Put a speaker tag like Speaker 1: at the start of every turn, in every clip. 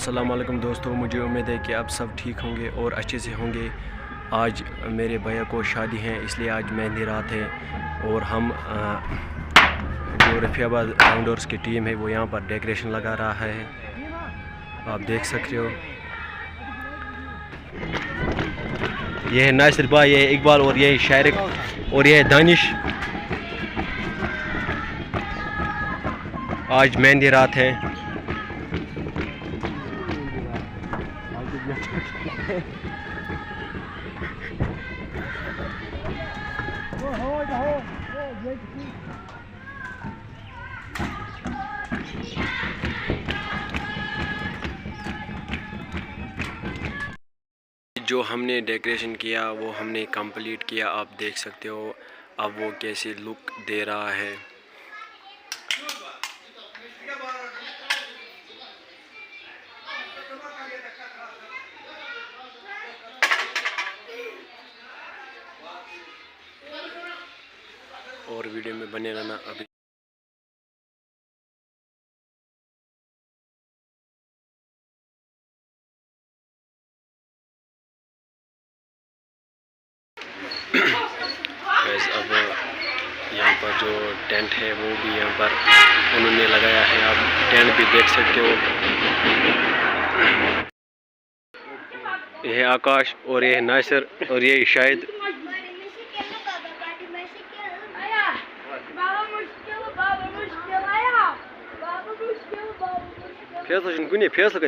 Speaker 1: अस्सलाम वालेकुम दोस्तों, मुझे उम्मीद है कि आप सब ठीक होंगे और अच्छे से होंगे। आज मेरे भैया को शादी है, इसलिए आज मेहंदी रात है और हम जो रफ़ियाबाद राउंडर्स की टीम है वो यहाँ पर डेकोरेशन लगा रहा है। आप देख सकते हो, ये है नासिर भाई, ये है इकबाल और ये है शारिक और ये है दानिश। आज मेहंदी रात है। जो हमने डेकोरेशन किया वो हमने कंप्लीट किया, आप देख सकते हो अब वो कैसे लुक दे रहा है। और वीडियो में बने रहना। अभी अब यहाँ पर जो टेंट है वो भी यहाँ पर उन्होंने लगाया है, आप टेंट भी देख सकते हो। यह है आकाश और ये है नासिर और ये शायद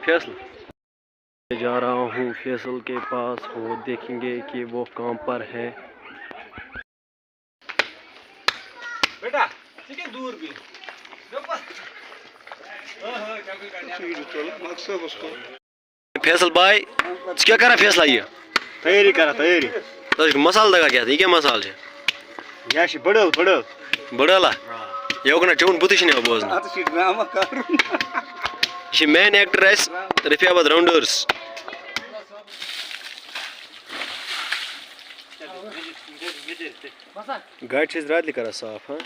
Speaker 1: फैसल जा रहा हूँ फैसल के पास, वो देखेंगे कि वो कहाँ पर है।
Speaker 2: बेटा ठीक है, दूर भी
Speaker 1: फैसल भाई क्या करा? फैसला ये
Speaker 2: तैयारी करा तैयारी
Speaker 1: तो मसाल लगा क्या था? ये क्या मसाल है?
Speaker 2: या बड़ल बड़ल
Speaker 1: बड़ला ये चवन बुत बोजन
Speaker 2: ड्रामा कर
Speaker 1: ये मेन एक्टर रफ़ियाबाद राउंडर्स। गाड़ी रात करा साफ। हाँ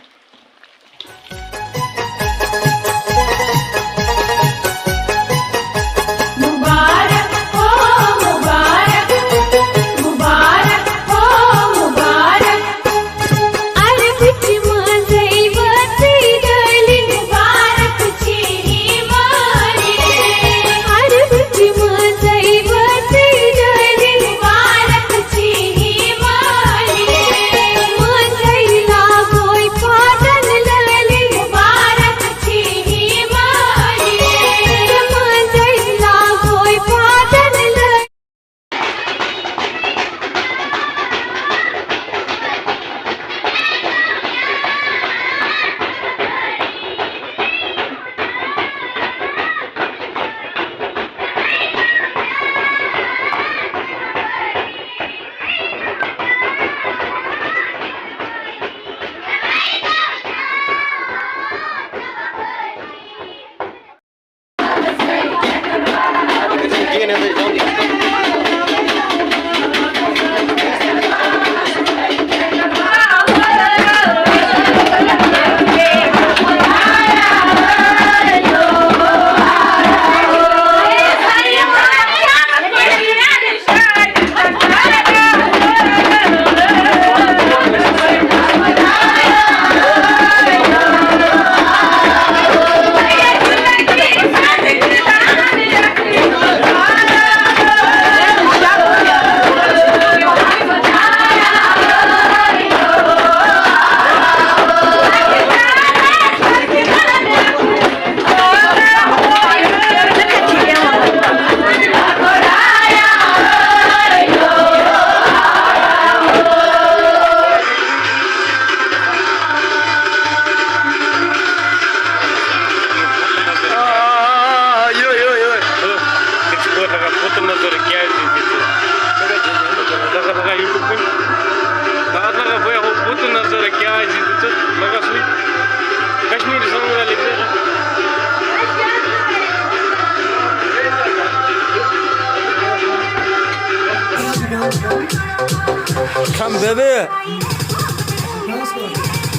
Speaker 3: Come baby,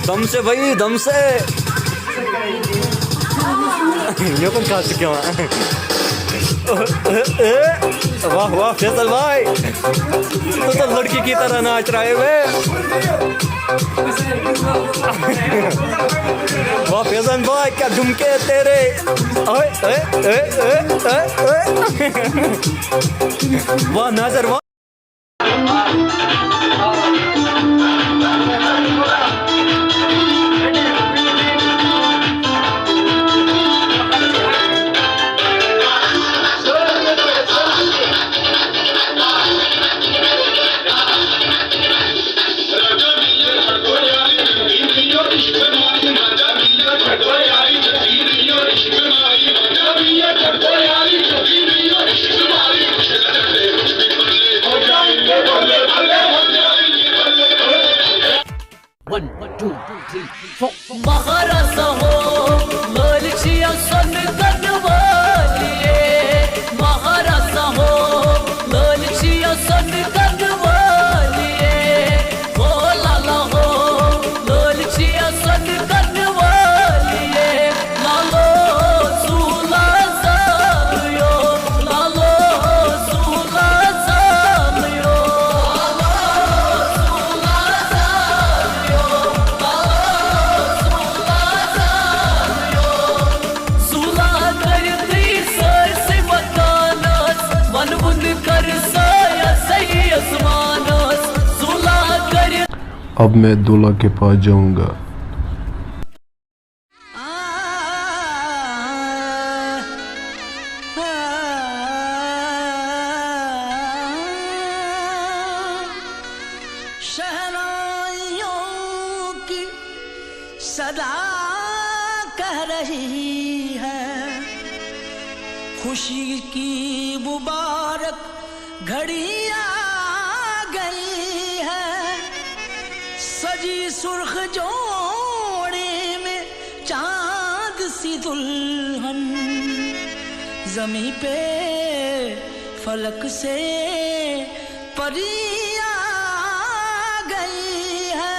Speaker 3: दम से भाई दम से ये कौन खा चुके हैं? वाह वाह फैसल भाई, तो लड़की की तरह नाच रहा है वे। वाह फैसल भाई, क्या झुमके तेरे। ओए ओए ओए ओए ओए, वाह नाजर वाह।
Speaker 4: महाराज हो मलचिया सन कनवालिए, महाराज हो मलचिया सन कनवालिए, हो लाला हो मलचिया सन कनवालिए, लालो सूला सालियो, लालो सूला सालियो,
Speaker 5: अब मैं दूल्हा के पास जाऊंगा।
Speaker 4: शहनाइयों की सदा कह रही है, खुशी की मुबारक घड़ी आ गई है, सजी सुर्ख जोड़े में चांद सी दुल्हन, जमी पे फलक से परी आ गई है।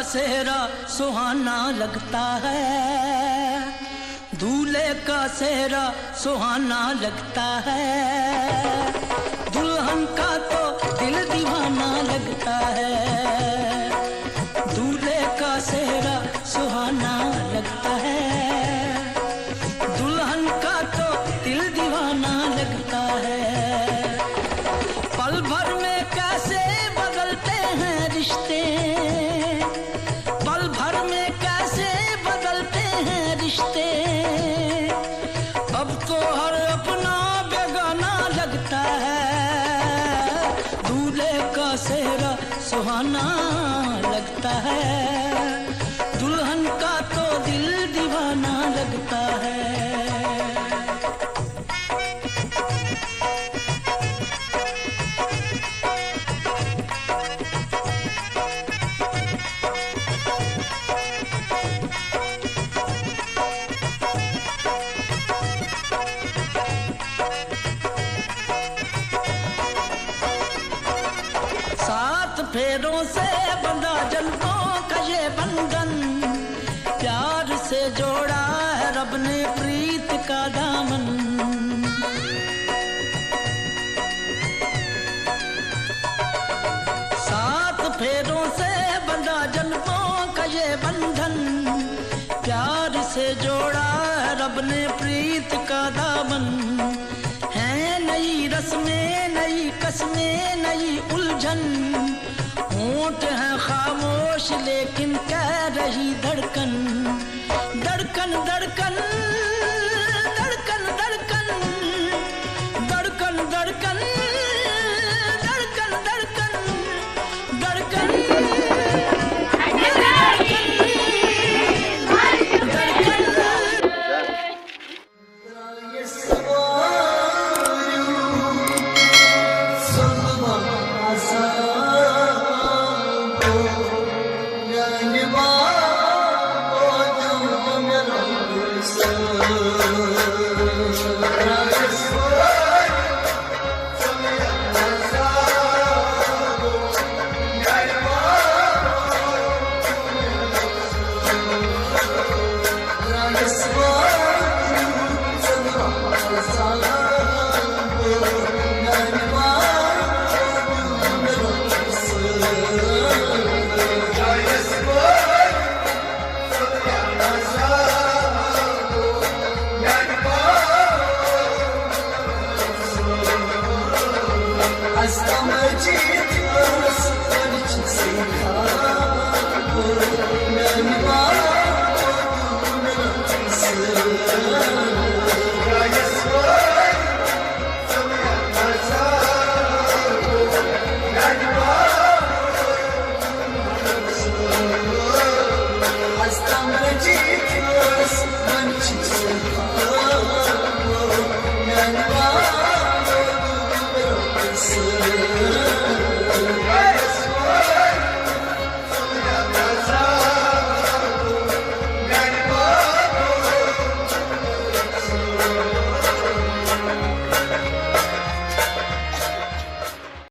Speaker 4: सेहरा सुहाना लगता है, दूल्हे का सेहरा सुहाना लगता है, दुल्हन का तो दिल दीवाना लगता है, दूल्हे का सेहरा सुहाना लगता है, दुल्हन का तो दिल दीवाना लगता है। पल भर में कैसे बदलते हैं रिश्ते, पल भर में कैसे बदलते हैं रिश्ते, अब तो हर अपना बेगाना लगता है, दूल्हे का सेहरा सुहाना लगता है, दुल्हन का तो दिल दीवाना लगता है। फेरों से बंधा जन्मों का ये बंधन, प्यार से जोड़ा है रब ने प्रीत का दामन, सात फेरों से बंधा जन्मों का ये बंधन, प्यार से जोड़ा है रब ने प्रीत का दामन, है नई रस्में नई कस्में नई उलझन, होंठ है खामोश लेकिन कह रही धड़कन, धड़कन धड़कन धड़कन धड़कन धड़कन धड़कन धड़कन धड़कन धड़कन